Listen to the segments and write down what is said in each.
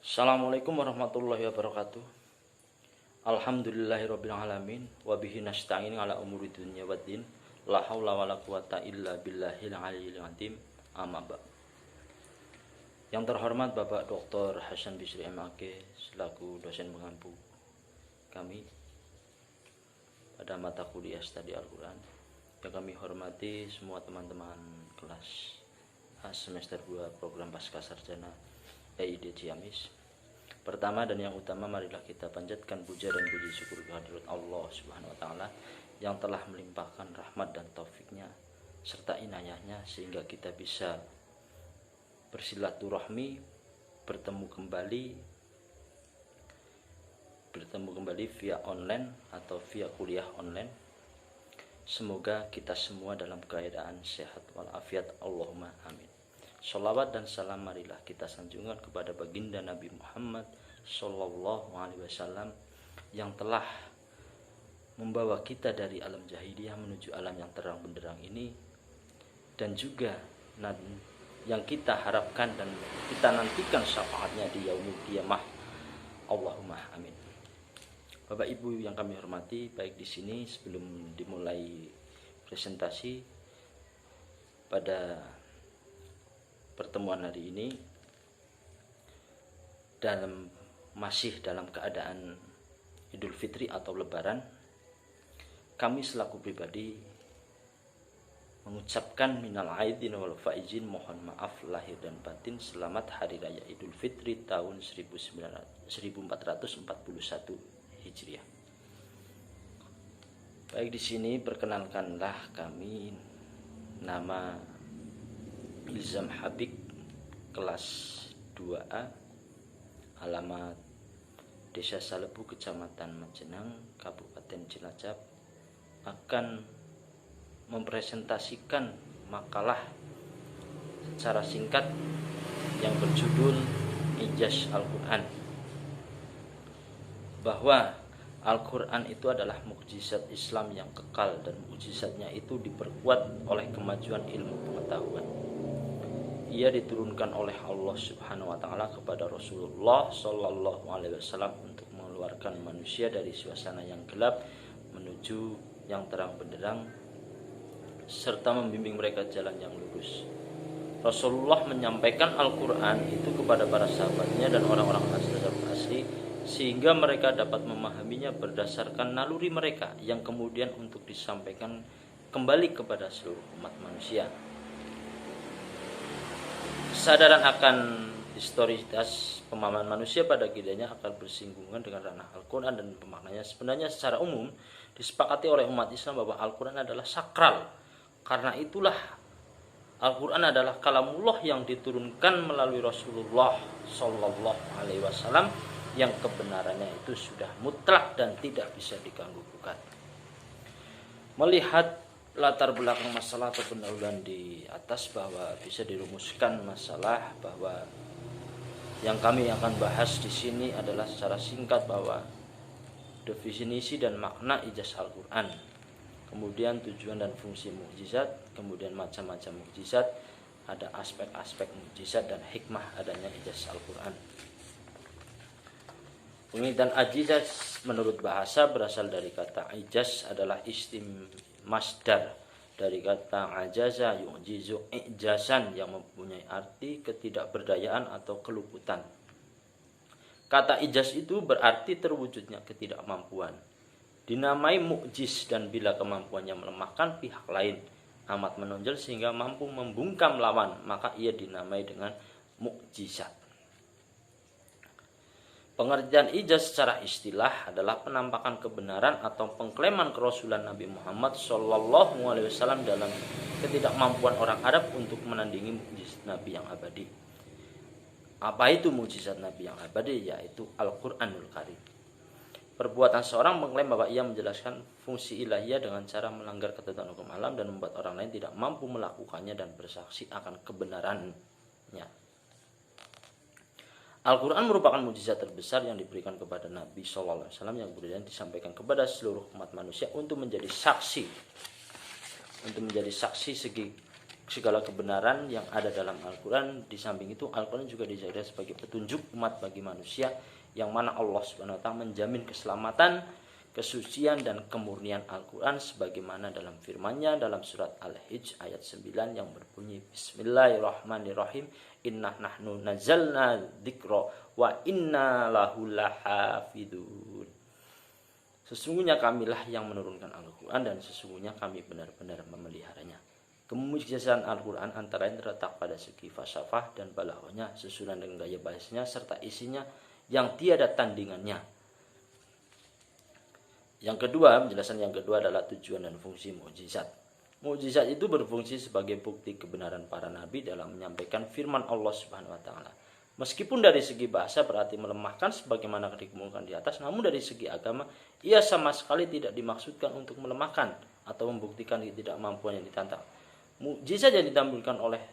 Assalamualaikum warahmatullahi wabarakatuh. Alhamdulillahirabbil alamin wa bihi nasta'in ala umuri dunya waddin. La haula wala quwata illa billahil aliyyil azim. Amma ba'd. Yang terhormat Bapak Dr. Hasan Bisri MAG selaku dosen pengampu kami pada mata kuliah studi Al-Qur'an. Yang kami hormati semua teman-teman kelas semester 2 program pasca sarjana EID Ciamis. Pertama dan yang utama, marilah kita panjatkan puja dan puji syukur kehadirat Allah Subhanahu wa taala yang telah melimpahkan rahmat dan taufiknya serta inayahnya sehingga kita bisa bersilaturahmi, bertemu kembali via online atau via kuliah online. Semoga kita semua dalam keadaan sehat walafiat, Allahumma amin. Sholawat dan salam marilah kita sanjungkan kepada baginda Nabi Muhammad Sallallahu Alaihi Wasallam yang telah membawa kita dari alam jahiliyah menuju alam yang terang benderang ini, dan juga yang kita harapkan dan kita nantikan syafaatnya di yaumul qiyamah. Allahumma amin. Bapak Ibu yang kami hormati, baik di sini sebelum dimulai presentasi pada pertemuan hari ini masih dalam keadaan Idul Fitri atau Lebaran, kami selaku pribadi mengucapkan minal aidin wal faizin, mohon maaf lahir dan batin, selamat hari raya Idul Fitri tahun 1441 Hijriah. Baik, di sini perkenalkanlah kami, nama Ilzam Habib, kelas 2A, alamat Desa Salebu, Kecamatan Majenang, Kabupaten Cilacap, akan mempresentasikan makalah secara singkat yang berjudul Ijaz Al-Quran, bahwa Al-Quran itu adalah mukjizat Islam yang kekal dan mukjizatnya itu diperkuat oleh kemajuan ilmu pengetahuan. Ia diturunkan oleh Allah Subhanahu wa taala kepada Rasulullah Sallallahu Alaihi Wasallam untuk mengeluarkan manusia dari suasana yang gelap menuju yang terang benderang serta membimbing mereka jalan yang lurus. Rasulullah menyampaikan Al-Quran itu kepada para sahabatnya dan orang-orang asli sehingga mereka dapat memahaminya berdasarkan naluri mereka yang kemudian untuk disampaikan kembali kepada seluruh umat manusia. Kesadaran akan historisitas pemahaman manusia pada gilanya akan bersinggungan dengan ranah Al-Quran dan pemaknanya. Sebenarnya secara umum disepakati oleh umat Islam bahwa Al-Quran adalah sakral. Karena itulah Al-Quran adalah kalamullah yang diturunkan melalui Rasulullah Sallallahu Alaihi Wasallam yang kebenarannya itu sudah mutlak dan tidak bisa diganggu gugat. Melihat latar belakang masalah atau pendahuluan di atas, bahwa bisa dirumuskan masalah bahwa yang kami akan bahas di sini adalah secara singkat bahwa definisi dan makna ijaz Al-Quran, kemudian tujuan dan fungsi mukjizat, kemudian macam-macam mukjizat, ada aspek-aspek mukjizat dan hikmah adanya ijaz Al-Quran. Pengertian ijaz menurut bahasa berasal dari kata ijaz adalah istim masdar dari kata ajaza yu'jizu ijazan yang mempunyai arti ketidakberdayaan atau keluputan. Kata ijaz itu berarti terwujudnya ketidakmampuan. Dinamai mukjiz dan bila kemampuannya melemahkan pihak lain amat menonjol sehingga mampu membungkam lawan, maka ia dinamai dengan mukjizat. Pengertian ijaz secara istilah adalah penampakan kebenaran atau pengklaiman kerasulan Nabi Muhammad Sallallahu Alaihi Wasallam dalam ketidakmampuan orang Arab untuk menandingi mukjizat Nabi yang abadi. Apa itu mukjizat Nabi yang abadi? Yaitu Al-Quranul Karim. Perbuatan seorang mengklaim bahwa ia menjelaskan fungsi ilahiyah dengan cara melanggar ketentuan hukum alam dan membuat orang lain tidak mampu melakukannya dan bersaksi akan kebenarannya. Al-Quran merupakan mukjizat terbesar yang diberikan kepada Nabi Sallallahu Alaihi Wasallam yang kemudian disampaikan kepada seluruh umat manusia untuk menjadi saksi segi segala kebenaran yang ada dalam Al-Quran. Di samping itu Al-Quran juga dijadikan sebagai petunjuk umat bagi manusia, yang mana Allah Subhanahu wa taala menjamin keselamatan, kesucian dan kemurnian Al-Quran sebagaimana dalam firman-Nya dalam surat Al-Hijr ayat 9 yang berbunyi Bismillahirrahmanirrahim, inna nahnu nazzalna dzikra wa inna lahu lahafidun. Sesungguhnya kamilah yang menurunkan Al-Quran dan sesungguhnya kami benar-benar memeliharanya. Kemujizatan Al-Quran antara lain terletak pada segi falsafah dan balaghahnya, susunan dan gaya bahasanya, serta isinya yang tiada tandingannya. Yang kedua, penjelasan yang kedua adalah tujuan dan fungsi mukjizat. Mukjizat itu berfungsi sebagai bukti kebenaran para nabi dalam menyampaikan firman Allah Subhanahu wa taala. Meskipun dari segi bahasa berarti melemahkan sebagaimana dikemukakan di atas, namun dari segi agama ia sama sekali tidak dimaksudkan untuk melemahkan atau membuktikan ketidakmampuan yang ditantang. Mukjizat yang ditampilkan oleh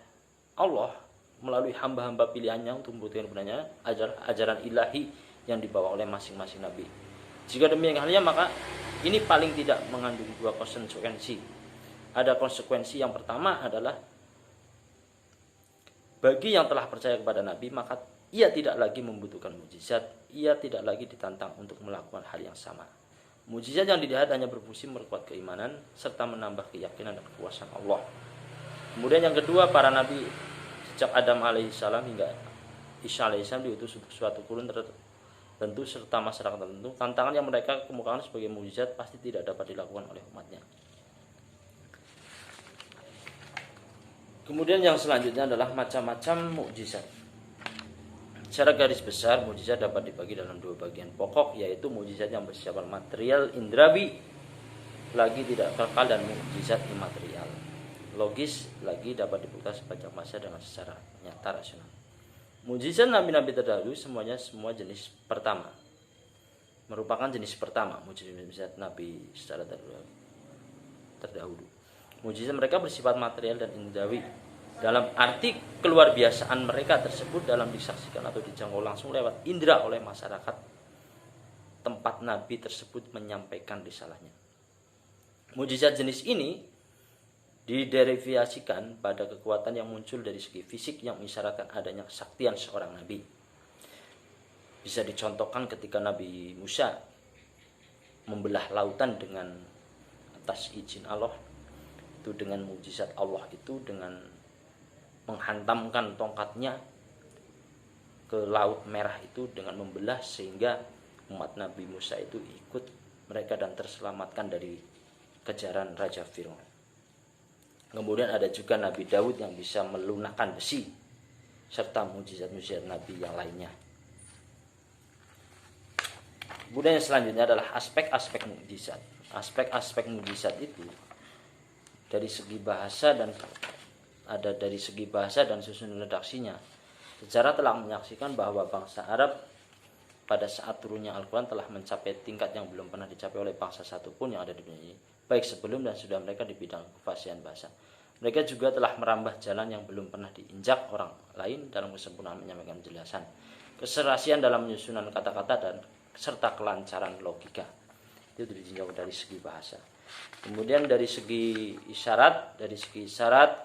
Allah melalui hamba-hamba pilihannya untuk membuktikan kebenarannya ajaran ilahi yang dibawa oleh masing-masing nabi. Jika demikian halnya, maka ini paling tidak mengandung dua konsekuensi. Ada konsekuensi yang pertama adalah bagi yang telah percaya kepada nabi, maka ia tidak lagi membutuhkan mukjizat, ia tidak lagi ditantang untuk melakukan hal yang sama. Mukjizat yang dilihat hanya berfungsi memperkuat keimanan serta menambah keyakinan dan kekuasaan Allah. Kemudian yang kedua, para nabi sejak Adam alaihissalam hingga Isa alaihissalam diutus untuk suatu kurun tertentu serta masyarakat tertentu. Tantangan yang mereka kemukakan sebagai mukjizat pasti tidak dapat dilakukan oleh umatnya. Kemudian yang selanjutnya adalah macam-macam mukjizat. Secara garis besar, mukjizat dapat dibagi dalam dua bagian pokok, yaitu mukjizat yang bersifat material indrawi lagi tidak kekal, dan mukjizat imaterial logis lagi dapat dibuktikan sepanjang masa dengan secara nyata rasional. Mukjizat nabi-nabi terdahulu semua jenis pertama merupakan jenis pertama mukjizat nabi secara terdahulu. Mukjizat mereka bersifat material dan indrawi dalam arti keluar biasaan mereka tersebut dalam disaksikan atau dijangkau langsung lewat indera oleh masyarakat tempat nabi tersebut menyampaikan risalahnya. Mukjizat jenis ini diderivasikan pada kekuatan yang muncul dari segi fisik yang mengisyaratkan adanya kesaktian seorang nabi. Bisa dicontohkan ketika Nabi Musa membelah lautan dengan atas izin Allah, itu dengan mukjizat Allah itu, dengan menghantamkan tongkatnya ke laut merah itu dengan membelah sehingga umat Nabi Musa itu ikut mereka dan terselamatkan dari kejaran Raja Firaun. Kemudian ada juga Nabi Daud yang bisa melunakkan besi, serta mukjizat-mukjizat Nabi yang lainnya. Kemudian yang selanjutnya adalah aspek-aspek mukjizat. Aspek-aspek mukjizat itu dari segi bahasa dan susunan redaksinya. Sejarah telah menyaksikan bahwa bangsa Arab pada saat turunnya Al-Quran telah mencapai tingkat yang belum pernah dicapai oleh bangsa satupun yang ada di dunia ini, baik sebelum dan sudah mereka di bidang kefasihan bahasa. Mereka juga telah merambah jalan yang belum pernah diinjak orang lain dalam kesempurnaan menyampaikan penjelasan, keserasian dalam penyusunan kata-kata, dan serta kelancaran logika. Itu ditinjau dari segi bahasa. Kemudian dari segi isyarat,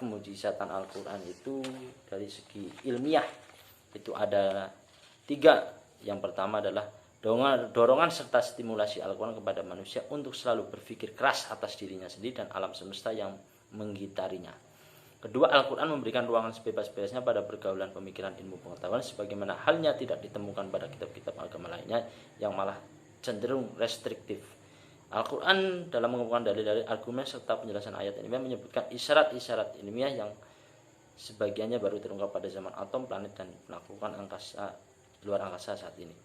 kemujizatan Al-Quran itu dari segi ilmiah itu ada 3. Yang pertama adalah dorongan serta stimulasi Al-Quran kepada manusia untuk selalu berpikir keras atas dirinya sendiri dan alam semesta yang menggitarinya. Kedua, Al-Quran memberikan ruangan sebebas-bebasnya pada pergaulan pemikiran ilmu pengetahuan, sebagaimana halnya tidak ditemukan pada kitab-kitab agama lainnya yang malah cenderung restriktif. Al-Quran dalam mengumpulkan dalil-dalil, argumen serta penjelasan ayat ilmiah menyebutkan isyarat-isyarat ilmiah yang sebagiannya baru terungkap pada zaman atom, planet, dan melakukan luar angkasa saat ini.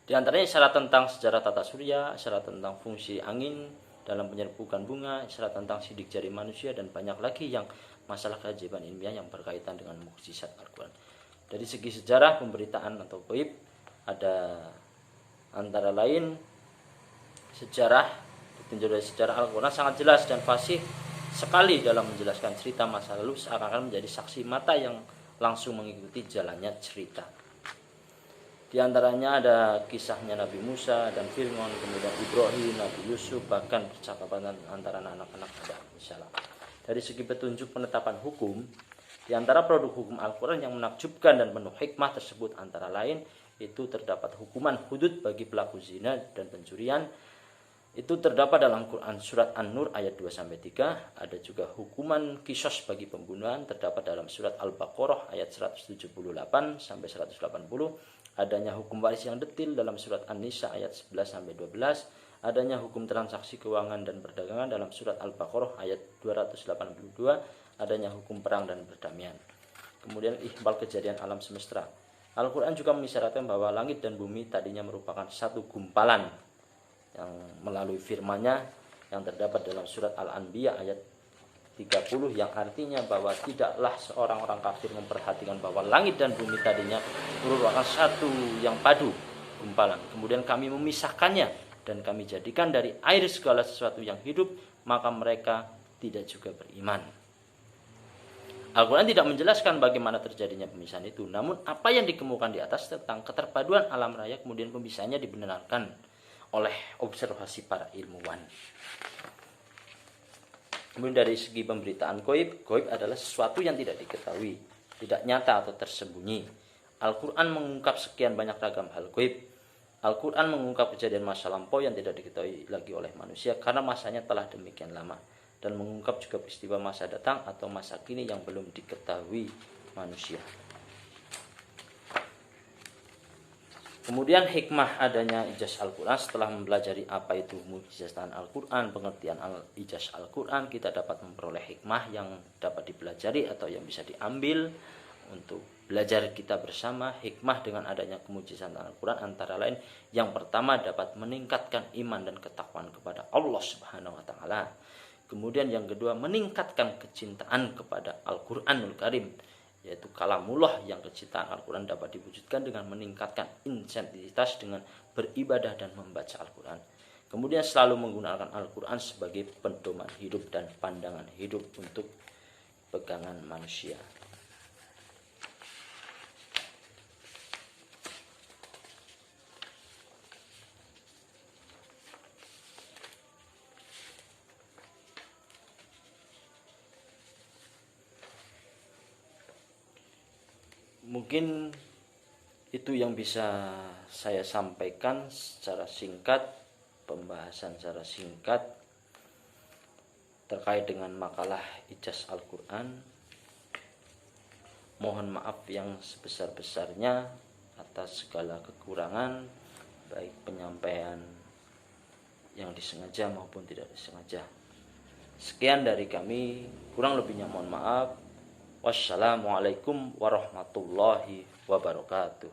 Di antaranya isyarat tentang sejarah tata surya, isyarat tentang fungsi angin dalam penyerbukan bunga, isyarat tentang sidik jari manusia, dan banyak lagi yang masalah keajaiban ilmiah yang berkaitan dengan mukjizat Al-Quran. Dari segi sejarah pemberitaan atau goib, ada antara lain sejarah, ditinjau dari sejarah Al-Quran sangat jelas dan fasih sekali dalam menjelaskan cerita masa lalu, seakan-akan menjadi saksi mata yang langsung mengikuti jalannya cerita. Di antaranya ada kisahnya Nabi Musa dan Fir'aun, kemudian Ibrahim, Nabi Yusuf, bahkan percakapan antara anak-anak ada misalnya. Dari segi petunjuk penetapan hukum, di antara produk hukum Al-Quran yang menakjubkan dan penuh hikmah tersebut antara lain itu terdapat hukuman hudud bagi pelaku zina dan pencurian. Itu terdapat dalam Quran surat An-Nur ayat 2-3. Ada juga hukuman kisos bagi pembunuhan terdapat dalam surat Al-Baqarah ayat 178-180. Adanya hukum waris yang detil dalam surat An-Nisa ayat 11-12. Adanya hukum transaksi keuangan dan perdagangan dalam surat Al-Baqarah ayat 282. Adanya hukum perang dan perdamaian. Kemudian ihbal kejadian alam semesta. Al-Quran juga mengisyaratkan bahwa langit dan bumi tadinya merupakan satu gumpalan yang melalui firman-Nya yang terdapat dalam surat Al-Anbiya ayat 30, yang artinya bahwa tidaklah seorang orang kafir memperhatikan bahwa langit dan bumi tadinya merupakan satu yang padu gumpalan. Kemudian kami memisahkannya dan kami jadikan dari air segala sesuatu yang hidup, maka mereka tidak juga beriman. Al-Quran tidak menjelaskan bagaimana terjadinya pemisahan itu, namun apa yang dikemukakan di atas tentang keterpaduan alam raya kemudian pemisahannya dibenarkan oleh observasi para ilmuwan. Kemudian dari segi pemberitaan goib adalah sesuatu yang tidak diketahui, tidak nyata atau tersembunyi. Al-Quran mengungkap sekian banyak ragam hal goib. Al-Quran mengungkap kejadian masa lampau yang tidak diketahui lagi oleh manusia karena masanya telah demikian lama, dan mengungkap juga peristiwa masa datang atau masa kini yang belum diketahui manusia. Kemudian hikmah adanya ijaz Al-Quran. Setelah mempelajari apa itu mukjizatan Al-Quran, pengertian ijaz Al-Quran, kita dapat memperoleh hikmah yang dapat dipelajari atau yang bisa diambil untuk belajar kita bersama. Hikmah dengan adanya kemujizatan Al-Quran antara lain, yang pertama dapat meningkatkan iman dan ketakwaan kepada Allah Subhanahu wa Ta'ala. Kemudian yang kedua, meningkatkan kecintaan kepada Al-Quranul Karim, yaitu kalamullah, yang kecintaan Al-Quran dapat diwujudkan dengan meningkatkan intensitas dengan beribadah dan membaca Al-Quran. Kemudian selalu menggunakan Al-Quran sebagai pedoman hidup dan pandangan hidup untuk pegangan manusia. Mungkin itu yang bisa saya sampaikan secara singkat, pembahasan secara singkat terkait dengan makalah ijaz Al-Quran. Mohon maaf yang sebesar-besarnya atas segala kekurangan, baik penyampaian yang disengaja maupun tidak disengaja. Sekian dari kami, kurang lebihnya mohon maaf. Wassalamualaikum warahmatullahi wabarakatuh.